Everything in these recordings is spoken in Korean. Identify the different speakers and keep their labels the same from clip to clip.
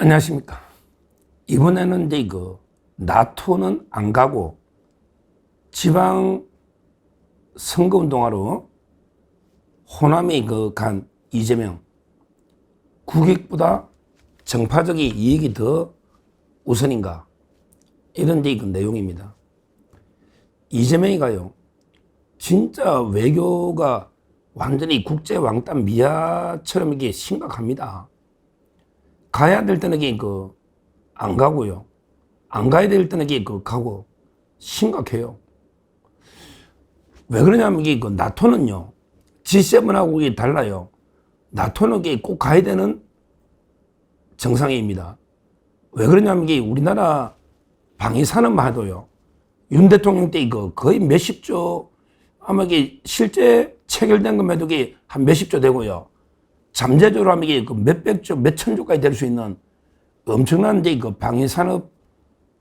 Speaker 1: 안녕하십니까. 이번에는 이제 나토는 안 가고 지방 선거운동하러 호남에 간 이재명, 국익보다 정파적인 이익이 더 우선인가, 이런 내용입니다. 이재명이가요, 진짜 외교가 완전히 국제 왕따 미아처럼 이게 심각합니다. 가야 될 때는 안 가고요. 안 가야 될 때는 가고, 심각해요. 왜 그러냐면 나토는요, G7하고 달라요. 나토는 꼭 가야 되는 정상회의입니다. 왜 그러냐면 우리나라 방위산업만 해도요, 윤 대통령 때 거의 몇십조, 아마 실제 체결된 것만 해도 한 몇십조 되고요. 잠재적으로 하면 몇백조, 몇천조까지 될 수 있는 엄청난 방위산업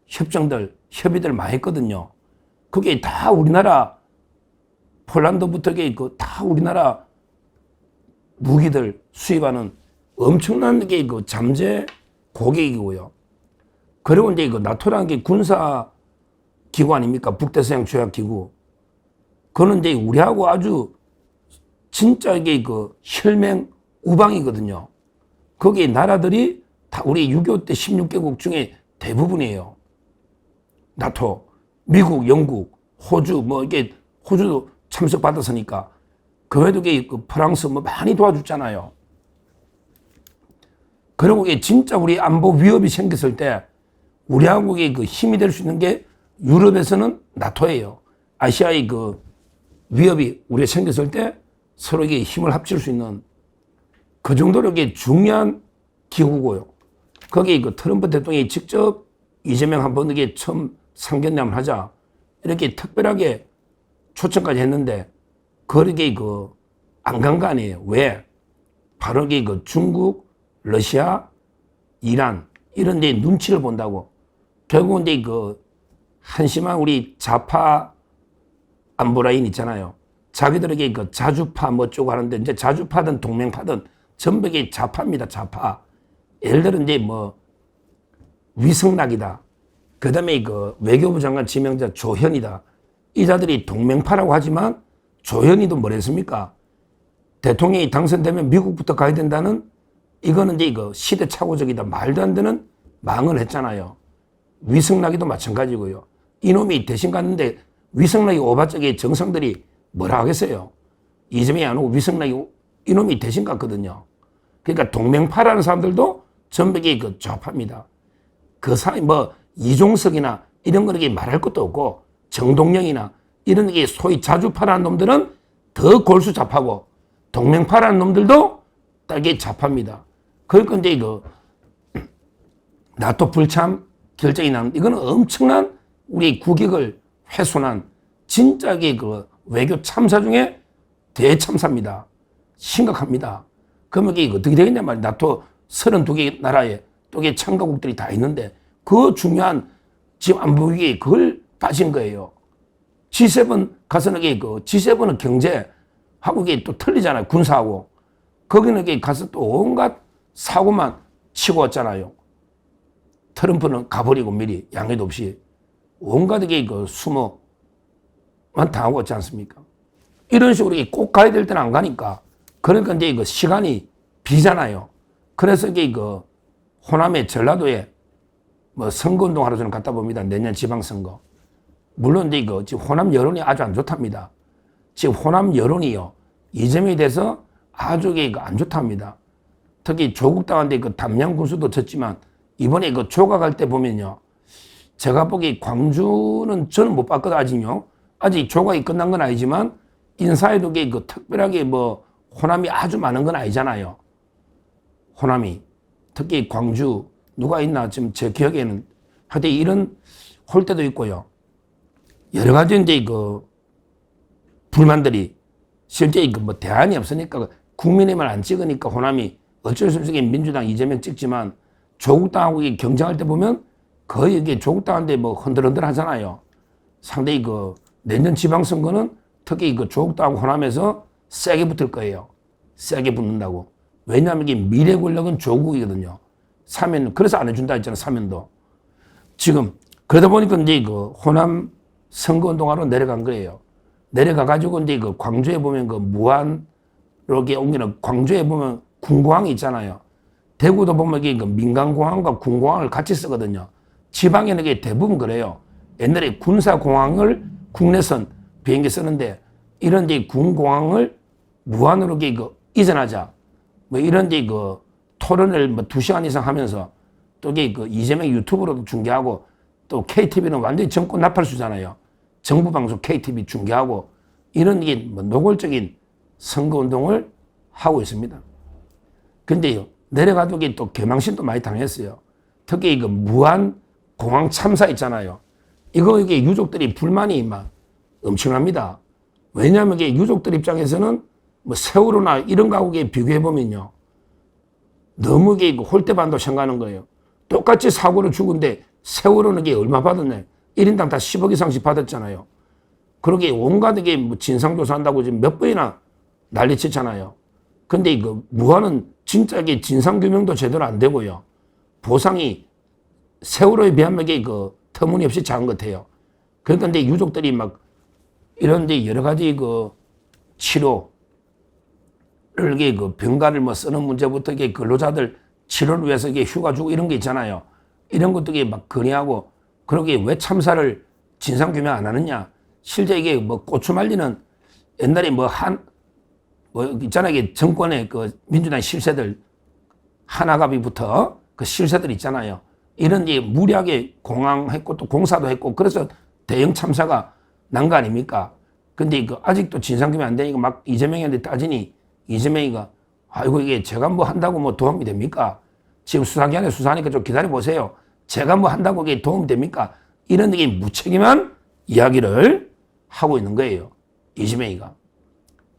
Speaker 1: 협정들, 협의들 많이 했거든요. 그게 다 우리나라, 폴란드부터 다 우리나라 무기들 수입하는 엄청난 잠재 고객이고요. 그리고 이제 나토라는 게 군사 기구 아닙니까? 북대서양 조약기구. 그거는 이제 우리하고 아주 진짜 혈맹 우방이거든요. 거기 나라들이 다 우리 6.25 때 16개국 중에 대부분이에요. 나토, 미국, 영국, 호주, 호주도 참석받았으니까. 그 외에도 프랑스 많이 도와줬잖아요. 그리고 진짜 우리 안보 위협이 생겼을 때 우리하고 힘이 될 수 있는 게 유럽에서는 나토예요. 아시아의 위협이 우리가 생겼을 때 서로 힘을 합칠 수 있는 그 정도로 중요한 기구고요. 거기 트럼프 대통령이 직접 이재명 한번 처음 상견례를 하자 이렇게 특별하게 초청까지 했는데 그렇게 안 간 거 아니에요. 왜? 바로 중국, 러시아, 이란 이런 데 눈치를 본다고. 결국은 한심한 우리 좌파 안보 라인 있잖아요. 자기들에게 자주파 뭐쩌고 하는데 이제 자주파든 동맹파든 전부 좌파입니다. 좌파. 예를 들어 이제 위성락이다. 그 다음에 외교부 장관 지명자 조현이다. 이 자들이 동맹파라고 하지만 조현이도 뭐랬습니까? 대통령이 당선되면 미국부터 가야 된다는 이거는 이제 시대착오적이다. 말도 안 되는 망을 했잖아요. 위성락이도 마찬가지고요. 이놈이 대신 갔는데 위성락이 오바적인 정상들이 뭐라 하겠어요? 이재명이 안 오고 위성락이 이놈이 대신 갔거든요. 그러니까 동맹파라는 사람들도 전부 좌파입니다. 그 사람이 이종석이나 이런 거는 말할 것도 없고 정동영이나 이런 소위 자주파라는 놈들은 더 골수 좌파고 동맹파라는 놈들도 딸기 좌파입니다. 그러니까 이제 나토 불참 결정이 나는 이거는 엄청난 우리 국익을 훼손한 진짜 외교 참사 중에 대참사입니다. 심각합니다. 그러면 어떻게 되겠냐 말이야. 나토 32개 나라에 또 참가국들이 다 있는데 그 중요한 지금 안보위기에 그걸 빠진 거예요. G7 가서는 G7은 경제하고 또 틀리잖아요. 군사하고. 거기는 가서 또 온갖 사고만 치고 왔잖아요. 트럼프는 가버리고 미리 양해도 없이 온갖 수모만 당하고 왔지 않습니까? 이런 식으로 꼭 가야 될 때는 안 가니까 그러니까 이제 시간이 비잖아요. 그래서 호남의 전라도에 선거운동 하러 저는 갔다 봅니다. 내년 지방선거. 물론 이제 지금 호남 여론이 아주 안 좋답니다. 지금 호남 여론이요. 이재명에 대해서 아주 안 좋답니다. 특히 조국 당한테 담양 군수도 졌지만 이번에 조각할 때 보면요. 제가 보기 광주는 저는 못 봤거든, 아직요. 아직 조각이 끝난 건 아니지만 인사에도 특별하게 호남이 아주 많은 건 아니잖아요. 호남이. 특히 광주, 누가 있나 지금 제 기억에는 하여튼 이런 홀 때도 있고요. 여러 가지 이제 불만들이 실제 대안이 없으니까 국민의힘을 안 찍으니까 호남이 어쩔 수 없이 민주당 이재명 찍지만 조국당하고 경쟁할 때 보면 거의 조국당한테 흔들흔들 하잖아요. 상당히 내년 지방선거는 특히 조국당하고 호남에서 세게 붙을 거예요. 세게 붙는다고. 왜냐하면 이게 미래 권력은 조국이거든요. 사면, 그래서 안 해준다 했잖아, 사면도. 지금, 그러다 보니까 이제 그 호남 선거운동하러 내려간 거예요. 내려가가지고 이제 그 광주에 보면 그 무안, 이렇게 옮기는 광주에 보면 군공항이 있잖아요. 대구도 보면 이게 그 민간공항과 군공항을 같이 쓰거든요. 지방에는 이게 대부분 그래요. 옛날에 군사공항을 국내선 비행기 쓰는데 이런 데 군공항을 무한으로 그 이전하자. 뭐 이런 데 그 토론을 뭐 2시간 이상 하면서 또 이게 그 이재명 유튜브로도 중계하고 또 KTV는 완전히 정권 나팔수잖아요. 정부 방송 KTV 중계하고 이런 게 뭐 노골적인 선거운동을 하고 있습니다. 근데요, 내려가도 또 개망신도 많이 당했어요. 특히 그 무한 공항 참사 있잖아요. 이게 유족들이 불만이 막 엄청납니다. 왜냐하면 이게 유족들 입장에서는 뭐 세월호나 이런 거하고 비교해보면요. 너무 이게 홀대반도 생각하는 거예요. 똑같이 사고로 죽은데 세월호는 이게 얼마 받았네. 1인당 다 10억 이상씩 받았잖아요. 그러게 온갖 이게 뭐 진상조사한다고 지금 몇 번이나 난리쳤잖아요. 근데 이거 무한은 진짜 이게 진상규명도 제대로 안 되고요. 보상이 세월호에 비하면 이게 그 터무니없이 작은 것 같아요. 그러니까 이제 유족들이 막 이런 데 여러 가지 그 치료를 이게 그 병가를 뭐 쓰는 문제부터 이게 근로자들 치료를 위해서 이게 휴가 주고 이런 게 있잖아요. 이런 것도 이게 막 건의하고 그러게 왜 참사를 진상규명 안 하느냐. 실제 이게 뭐 고추 말리는 옛날에 뭐 있잖아요. 이게 정권의 그 민주당 실세들 하나갑이부터 그 실세들 있잖아요. 이런 게 무리하게 공항했고 또 공사도 했고 그래서 대형 참사가 난 거 아닙니까? 근데 그 아직도 진상규명 안 되니까 막 이재명한테 따지니 이재명이가 아이고 이게 제가 뭐 한다고 뭐 도움이 됩니까? 지금 수사기관에 수사하니까 좀 기다려 보세요. 제가 뭐 한다고 이게 도움이 됩니까? 이런 게 무책임한 이야기를 하고 있는 거예요. 이재명이가.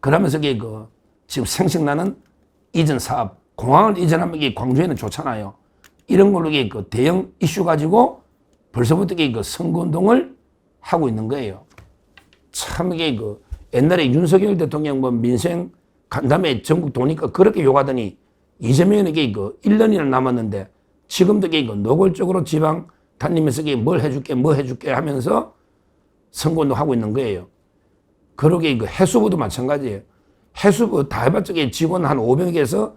Speaker 1: 그러면서 이게 그 지금 생각나는 이전 사업, 공항을 이전하면 이게 광주에는 좋잖아요. 이런 걸로 이게 그 대형 이슈 가지고 벌써부터 이게 그 선거운동을 하고 있는 거예요. 참 이게 그 옛날에 윤석열 대통령 뭐 민생 간담회 전국 도니까 그렇게 욕하더니 이재명은 이게 그 1년이나 남았는데 지금도 이게 그 노골적으로 지방 다니면서 이게 뭘 해줄게 뭐 해줄게 하면서 선거운동 하고 있는 거예요. 그러게 그 해수부도 마찬가지예요. 해수부 다 해봤자 직원 한 500에서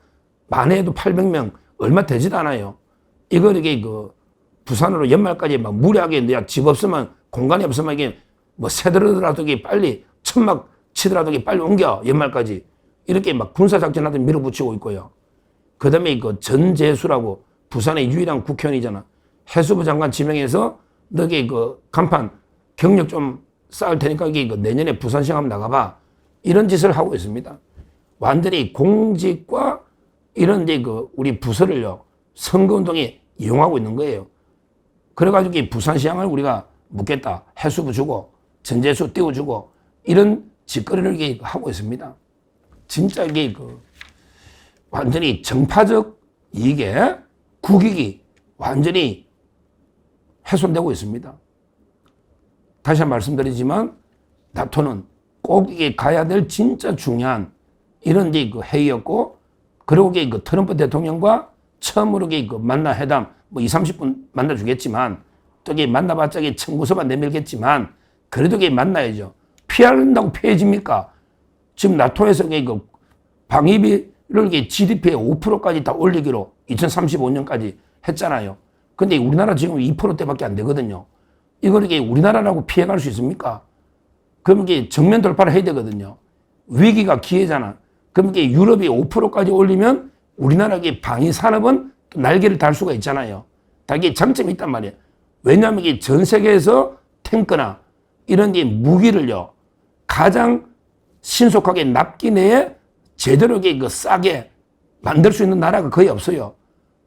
Speaker 1: 많이 해도 800명 얼마 되지도 않아요. 이걸 이게 그 부산으로 연말까지 막 무리하게 내가 집 없으면 공간이 없으면 이게 뭐 새들어더라도 이게 빨리 천막 치더라도 이게 빨리 옮겨 연말까지 이렇게 막 군사작전하듯 밀어붙이고 있고요. 그 다음에 그 전재수라고 부산의 유일한 국회의원이잖아. 해수부 장관 지명해서 너게 그 간판 경력 좀 쌓을 테니까 이게 그 내년에 부산시장 한번 나가봐. 이런 짓을 하고 있습니다. 완전히 공직과 이런 이제 그 우리 부서를요 선거운동에 이용하고 있는 거예요. 그래가지고 이 부산시장을 우리가 묻겠다. 해수부 주고 전재수 띄워주고 이런 짓거리를 이게 하고 있습니다. 진짜 이게 그 완전히 정파적 이익에 국익이 완전히 훼손되고 있습니다. 다시 한번 말씀드리지만 나토는 꼭 이게 가야 될 진짜 중요한 이런 이제 그 회의였고 그리고 이게 그 트럼프 대통령과 처음으로 이게 그 만나 회담 뭐 2, 30분 만나주겠지만 또 이게 만나봤자 이게 청구서만 내밀겠지만 그래도 이게 만나야죠. 피한다고 피해집니까? 지금 나토에서 이게 그 방위비를 이게 GDP의 5%까지 다 올리기로 2035년까지 했잖아요. 근데 우리나라 지금 2%대밖에 안 되거든요. 이걸 이게 우리나라라고 피해갈 수 있습니까? 그럼 이게 정면 돌파를 해야 되거든요. 위기가 기회잖아. 그럼 이게 유럽이 5%까지 올리면 우리나라의 방위 산업은 날개를 달 수가 있잖아요. 다 이게 장점이 있단 말이에요. 왜냐하면 이게 전 세계에서 탱크나 이런 게 무기를요 가장 신속하게 납기 내에 제대로 그 싸게 만들 수 있는 나라가 거의 없어요.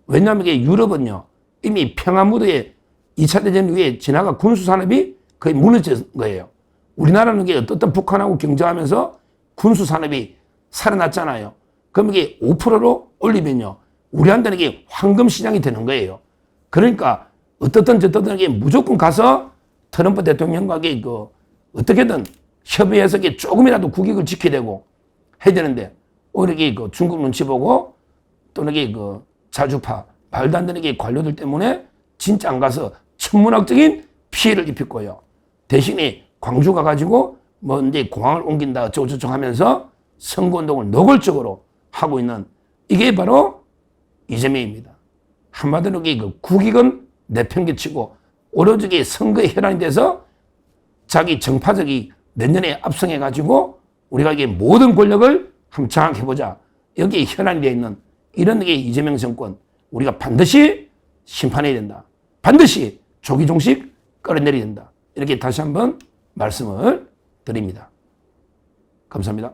Speaker 1: 왜냐하면 이게 유럽은요 이미 평화무드에 2차 대전 후에 지나가 군수산업이 거의 무너진 거예요. 우리나라는 이게 어떻든 북한하고 경쟁하면서 군수산업이 살아났잖아요. 그럼 이게 5%로 올리면요. 우리한테는 이게 황금 시장이 되는 거예요. 그러니까 어떻든 저떻든 이게 무조건 가서 트럼프 대통령과 그 어떻게든 협의해서 이게 조금이라도 국익을 지켜야 되고 해야 되는데 오히려 이게 그 중국 눈치 보고 또는 이게 그 자주파 말도 안 되는 게 관료들 때문에 진짜 안 가서 천문학적인 피해를 입혔고요. 대신에 광주 가가지고 뭐 이제 공항을 옮긴다 어쩌고저쩌고 하면서 선거운동을 노골적으로 하고 있는 이게 바로 이재명입니다. 한마디로 그 국익은 내팽개치고 오로지 선거에 혈안이 돼서 자기 정파적이 내년에 압승해가지고 우리가 이게 모든 권력을 한번 장악해보자. 여기에 혈안이 되어 있는 이런 게 이재명 정권 우리가 반드시 심판해야 된다. 반드시 조기 종식 끌어내려야 된다. 이렇게 다시 한번 말씀을 드립니다. 감사합니다.